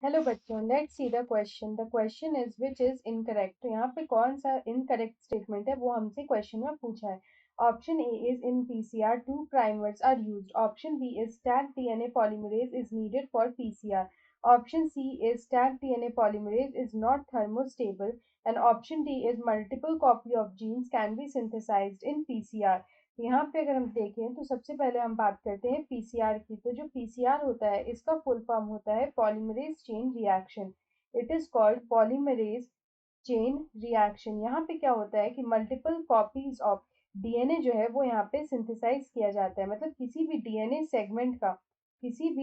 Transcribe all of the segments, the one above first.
Hello बच्चों, let's see the question. The question is which is incorrect. तो यहाँ पे कौन सा इनकरेक्ट स्टेटमेंट है वो हमसे क्वेश्चन में पूछा है। Option A is in PCR two primers are used. Option B is stacked DNA polymerase is needed for PCR. Option C is stacked DNA polymerase is not thermostable and option D is multiple copy of genes can be synthesized in PCR. यहाँ पे अगर हम देखें तो सबसे पहले हम बात करते हैं पीसीआर की। तो जो पीसीआर होता है इसका फुल फॉर्म होता है polymerase chain reaction. It is called polymerase chain reaction. यहाँ पे क्या होता है कि मल्टीपल कॉपीज ऑफ डीएनए जो है वो यहाँ पे सिंथेसाइज किया जाता है। मतलब किसी भी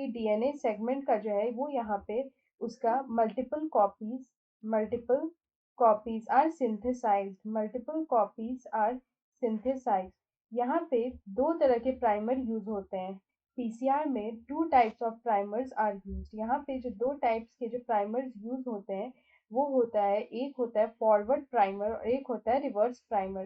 डीएनए सेगमेंट का जो है वो यहाँ पे उसका multiple copies are synthesized. Multiple copies are synthesized. यहाँ पे दो तरह के प्राइमर यूज होते हैं। पीसीआर में two types of primers are used. यहाँ पे जो दो टाइप्स के जो प्राइमर्स यूज होते हैं वो होता है, एक होता है फॉरवर्ड प्राइमर और एक होता है रिवर्स प्राइमर।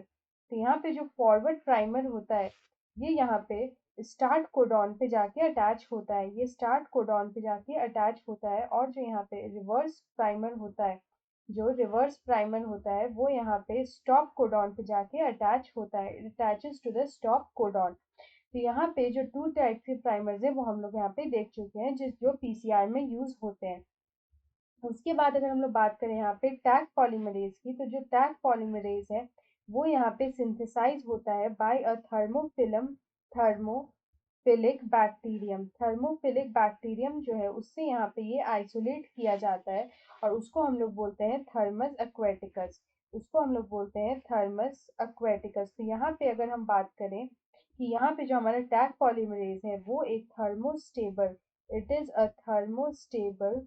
तो यहाँ पे जो फॉरवर्ड प्राइमर होता है ये यहाँ पे स्टार्ट कोडॉन पे जाके अटैच होता है। ये स्टार्ट कोडॉन पे जाके अटैच होता है। और जो यहाँ पे रिवर्स प्राइमर होता है वो यहाँ पे स्टॉप कोडॉन पे जाके अटैच होता है। It attaches to the stop codon. तो यहाँ पे जो टू टाइप के प्राइमर्स है वो हम लोग यहाँ पे देख चुके हैं जो पीसीआर में यूज होते हैं। उसके बाद अगर हम लोग बात करें यहाँ पे टैग पॉलीमरेज की, तो जो टैग पॉलीमरेज है वो यहाँ पे सिंथेसाइज होता है बाय अ थर्मोफिलिक बैक्टीरियम जो है उससे यहाँ पे ये आइसोलेट किया जाता है और उसको हम लोग बोलते हैं थर्मस एक्वेटिकस। तो यहाँ पे अगर हम बात करें कि यहाँ पे जो हमारा टैग पॉलीमरेज है वो एक thermostable it is a thermostable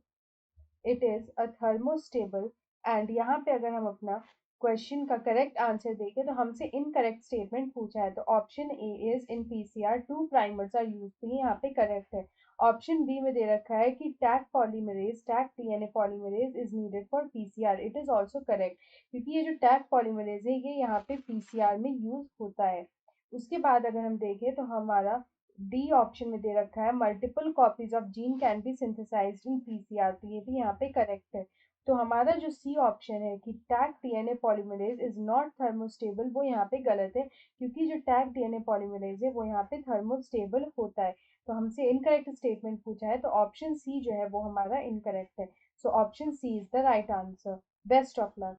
it is a thermostable and यहाँ पे अगर हम अपना क्वेश्चन का करेक्ट आंसर देखें तो हमसे इनकरेक्ट स्टेटमेंट पूछा है। तो option A is in PCR two primers are use. तो ये यहाँ पे करेक्ट है। ऑप्शन बी में दे रखा है कि tag DNA polymerase is needed for PCR. It is also correct क्योंकि ये जो टैग पॉलीमरेज है ये यहाँ पे पीसीआर में यूज होता है। उसके बाद अगर हम देखें तो हमारा डी ऑप्शन में दे रखा है multiple copies of gene can be synthesized in PCR. तो ये भी यहाँ पे करेक्ट है। तो हमारा जो सी ऑप्शन है कि tag DNA polymerase is not thermostable वो यहाँ पे गलत है क्योंकि जो टैग डीएनए पॉलीमरेज है वो यहाँ पे थर्मोस्टेबल होता है। तो हमसे इनकरेक्ट स्टेटमेंट पूछा है तो ऑप्शन सी जो है वो हमारा इनकरेक्ट है। So option C is the right answer. Best of luck.